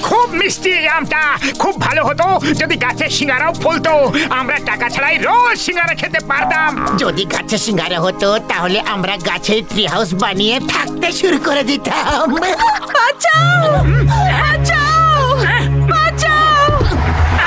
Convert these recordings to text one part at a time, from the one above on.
খুব মিষ্টি এই আমটা, খুব ভালো হতো যদি গাছের সিঙ্গারাও ফলতো, আমরা টাকা ছাড়াই রোজ সিঙ্গারা খেতে পারতাম। যদি গাছের সিঙ্গারা হতো তাহলে আমরা গাছের ট্রি হাউস বানিয়ে থাকতে শুরু করে দিতাম। বাঁচাও, বাঁচাও, বাঁচাও,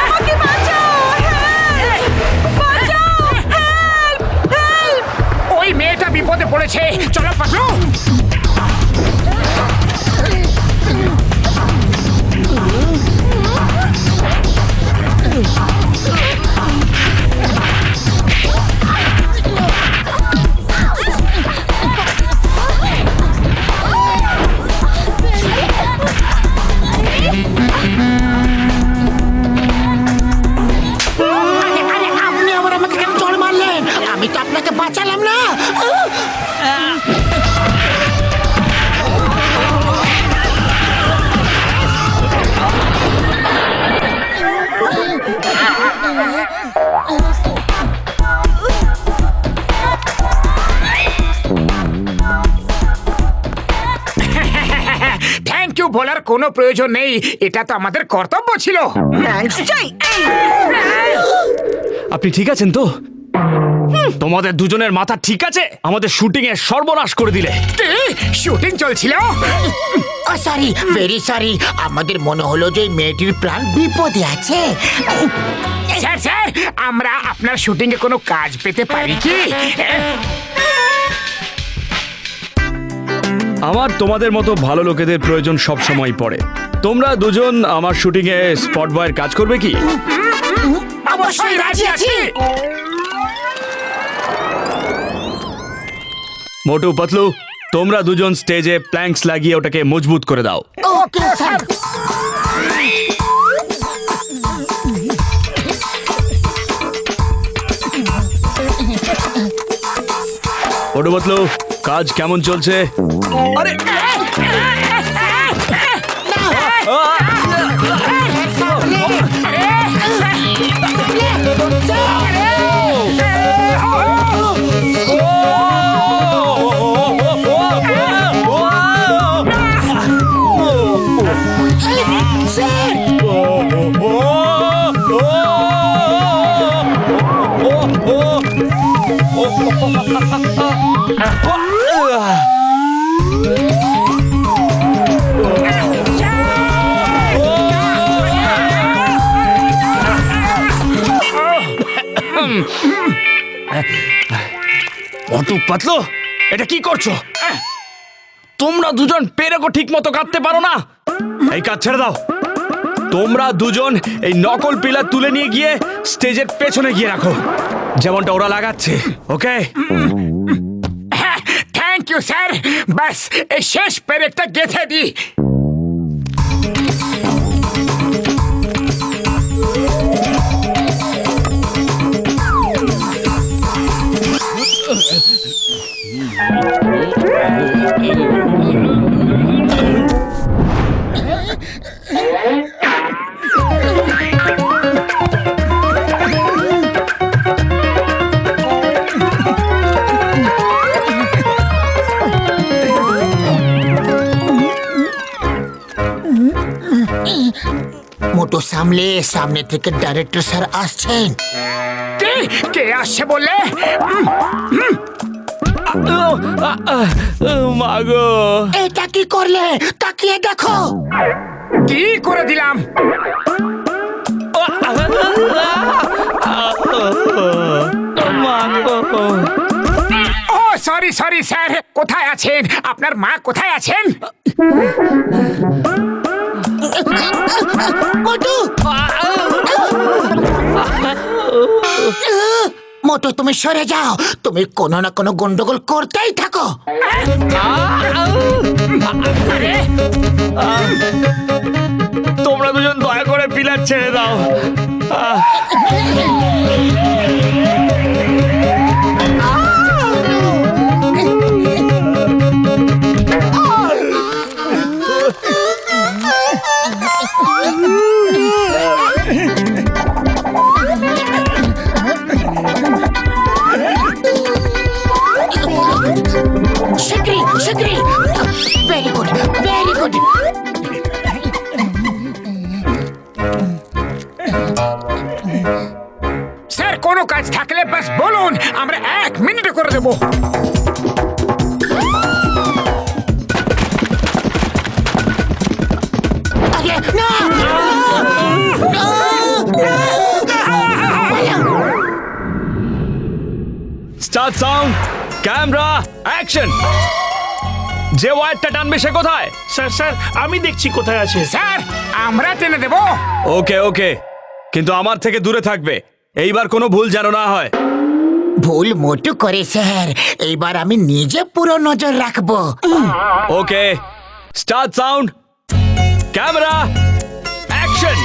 আমাকে বাঁচাও, বাঁচাও, হেল্প, হেল্প। ওই মেয়েটা বিপদে পড়েছে, চলো পাতলু। আপনি আবার আমাকে কেন চড় মারলেন? আমি তো আপনাকে বাঁচালাম না। থ্যাংক ইউ বলার কোনো প্রয়োজন নেই, এটা তো আমাদের কর্তব্য ছিল। আপনি ঠিক আছেন তো? তোমাদের দুজনের মাথা ঠিক আছে? আমাদের শুটিং এর সর্বনাশ করে দিলে। শুটিং চলছিল। Sorry, very sorry. আমাদের মনে হলো যে এই মেয়েটির প্রাণ বিপদে আছে। স্যার স্যার, আমরা আপনার শুটিং এ কোনো কাজ পেতে পারি কি? আমার তোমাদের মতো ভালো লোকেদের প্রয়োজন সব সময় পড়ে। তোমরা দুজন আমার শুটিং এ স্পট বয়ের কাজ করবে কি? অবশ্যই রাজি আছি। মোটু, পাতলু, তোমরা দুজন স্টেজে প্ল্যাঙ্কস লাগিয়ে ওটাকে মজবুত করে দাও। Okay sir. মোটু, পাতলু, কাজ কেমন চলছে? আরে মোটু, পাতলু, এটা কি করছো? তোমরা দুজন পেরেকও ঠিক মতো কাটতে পারো না। এই কাজ ছেড়ে দাও। তোমরা দুজন এই নকল পিলার তুলে নিয়ে গিয়ে স্টেজের পেছনে গিয়ে রাখো, যেমনটা ওরা লাগাচ্ছে। ওকে? Thank you sir. বাস এই শেষ পেরেকটা গেঁথে দি। মোটো সামলে, সামনে থেকে ডাইরেক্টর স্যার আসছেন। কে কে আসছে বললে? মাগো, এটা কি করলে? তাকিয়ে দেখো। কি করে দিলাম? ও সরি সরি স্যার, কোথায় আছেন? আপনার মা কোথায় আছেন? মোটু, মোটু তুমি সরে যাও। তুমি কোনো না কোনো গন্ডগোল করতেই থাকো। তোমরা দুজন দয়া করে পিলার ছেড়ে দাও। Shikri, Shikri. Very good, very good. কাজ থাকলে বাস বলুন, আমরা 1 মিনিটে করে দেবো। আরে না স্টার্ট সাউন্ড, ক্যামেরা, অ্যাকশন। যে ওয়্যারটা টানবে সে কোথায়? স্যার স্যার আমি দেখছি কোথায় আছে। স্যার আমরা টেনে দেবো। ওকে ওকে, কিন্তু আমার থেকে দূরে থাকবে। এইবার কোনো ভুল যেন না হয়। ভুল মোটু করে স্যার, এইবার আমি নিজে পুরো নজর রাখবো। ওকে, স্টার্ট সাউন্ড, ক্যামেরা, অ্যাকশন।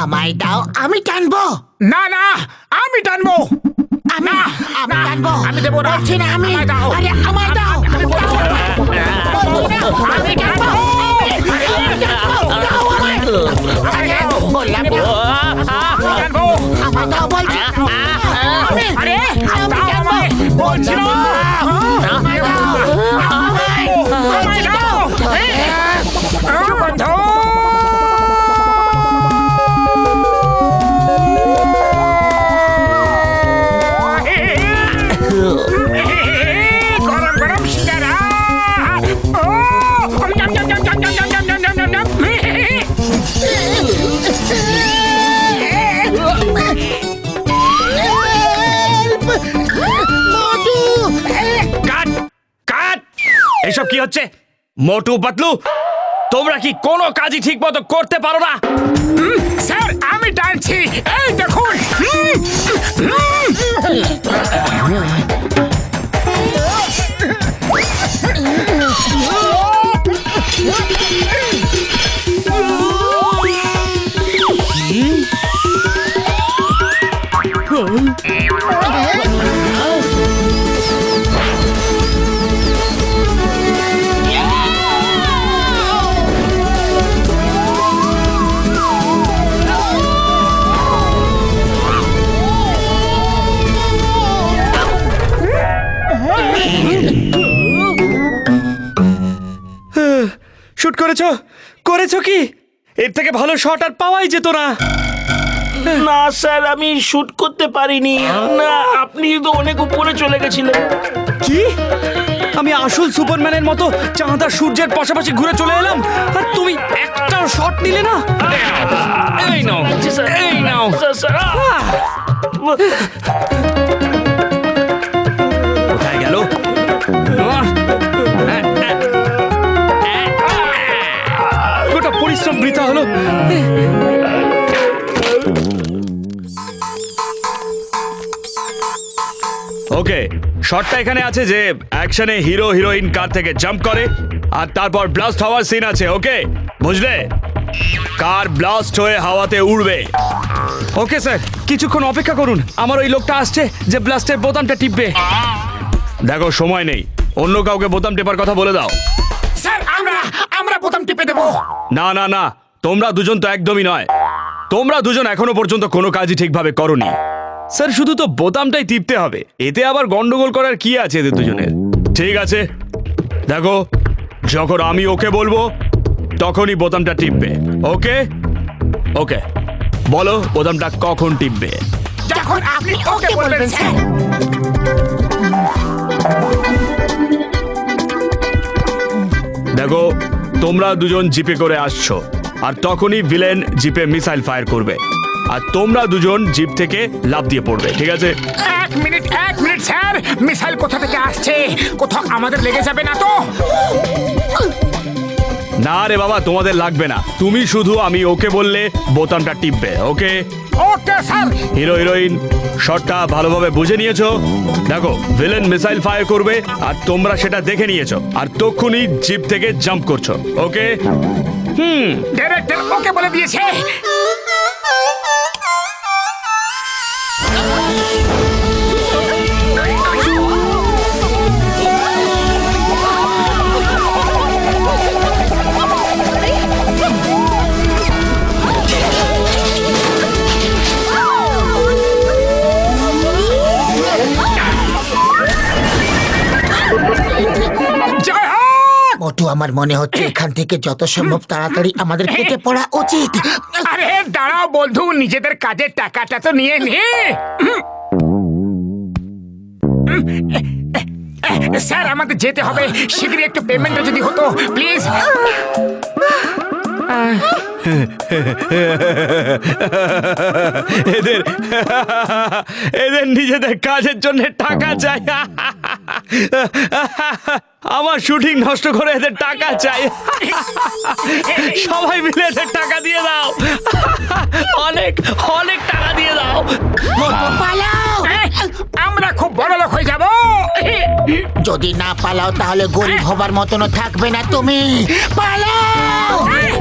আমায় দাও, আমি টানবো। না না, আমি টানবো। আমি আমি টানবো। আমি দেবো না। বলছি না আমি। আমায় দাও। আরে আমায় দাও। আমি টানবো। দাও আমায়। আরে বললাম না। আমি টানবো। আমায় দাও বলছি। আরে আমি দাও টানবো। আমায়। বলছি না। আমায় দাও। আমায় আমায় দাও। বন্ধু। গরম গরম সিঙ্গারা। ও জম জম জম জম জম জম জম জম জম জম। কাট কাট, এসব কি হচ্ছে? মোটু পাতলু, তোমরা কি কোনো কাজই ঠিক মতো করতে পারো না? স্যার আমি টানছি, এই দেখুন। শুট করেছো? করেছো কি? এর থেকে ভালো শট আর পাওয়াই যেত না। না স্যার আমি শুট করতে পারিনি। না আপনি তো অনেক উপরে চলে গেছিলেন। কি? আমি আসল সুপারম্যানের মতো চাঁদা সূর্যের পাশাপাশি ঘুরে চলে এলাম, আর তুমি একটাও শট নিলে না? এই নাও, এই নাও। স্যার স্যার কোথায় গেল? গোটা পরিশ্রম বৃথা হলো। ওকে, শটটা এখানে আছে যে অ্যাকশনে হিরো হিরোইন কার থেকে জাম্প করে আর তারপর ব্লাস্ট হওয়ার সিন আছে। ওকে, বুঝলে? কার ব্লাস্ট হয়ে হাওয়াতে উড়বে। ওকে স্যার, কিছুক্ষণ অপেক্ষা করুন, আমার ওই লোকটা আসছে যে ব্লাস্টের বোতামটা টিপবে। দেখো সময় নেই, অন্য কাউকে বোতাম টেপার কথা বলে দাও। স্যার আমরা আমরা বোতাম টিপে দেবো। না না না, তোমরা দুজন তো একদমই নয়। তোমরা দুজন এখনো পর্যন্ত কোনো কাজই ঠিকভাবে করোনি। স্যার শুধু তো বোতামটাই টিপতে হবে, এতে আবার গন্ডগোল করার কি আছে এদের দুজনের? ঠিক আছে, দেখো যখন আমি ওকে বলবো তখনই বোতামটা টিপবে। ওকে ওকে, বলো বোতামটা কখন টিপবে? যখন আপনি ওকে বলবেন স্যার। দেখো তোমরা দুজন জিপে করে আসছো, আর তখনই ভিলেন জিপে মিসাইল ফায়ার করবে, আর তোমরা দুজন জিপ থেকে লাফ দিয়ে পড়বে। ঠিক আছে? 1 মিনিট স্যার, মিসাইল কোথা থেকে আসছে? কোথাও আমাদের লেগে যাবে না তো? না রে বাবা, তোমাদের লাগবে না, তুমি শুধু আমি ওকে বললে বোতামটা টিপবে। ওকে ওকে স্যার। হিরো হিরোইন, শটটা ভালোভাবে বুঝে নিয়েছো? দেখো ভিলেন মিসাইল ফায়ার করবে আর তোমরা সেটা দেখে নিয়েছো, আর তক্ষুনি জিপ থেকে জাম্প করছো। ওকে? ডাইরেক্টর ওকে বলে দিয়েছে। জয় হোক। মোটু আমার মনে হচ্ছে এখান থেকে যত সম্ভব তাড়াতাড়ি আমাদের কেটে পড়া উচিত। আরে দাঁড়াও বন্ধু, নিজেদের কাজের টাকাটা তো নিয়ে নে। স্যার আমাদের যেতে হবে, শীঘ্রই একটু পেমেন্টটা যদি হতো প্লিজ। এদের এদের নিজেদের কাজের জন্য টাকা চাই। আমার শুটিং নষ্ট করে এদের টাকা চাই। সবাই মিলে এদের টাকা দিয়ে দাও, অনেক অনেক টাকা দিয়ে দাও। পালাও! আমরা খুব বড় লোক হয়ে যাব। যদি না পালাও তাহলে গরিব হবার মতনও থাকবে না তুমি। পালাও! এই,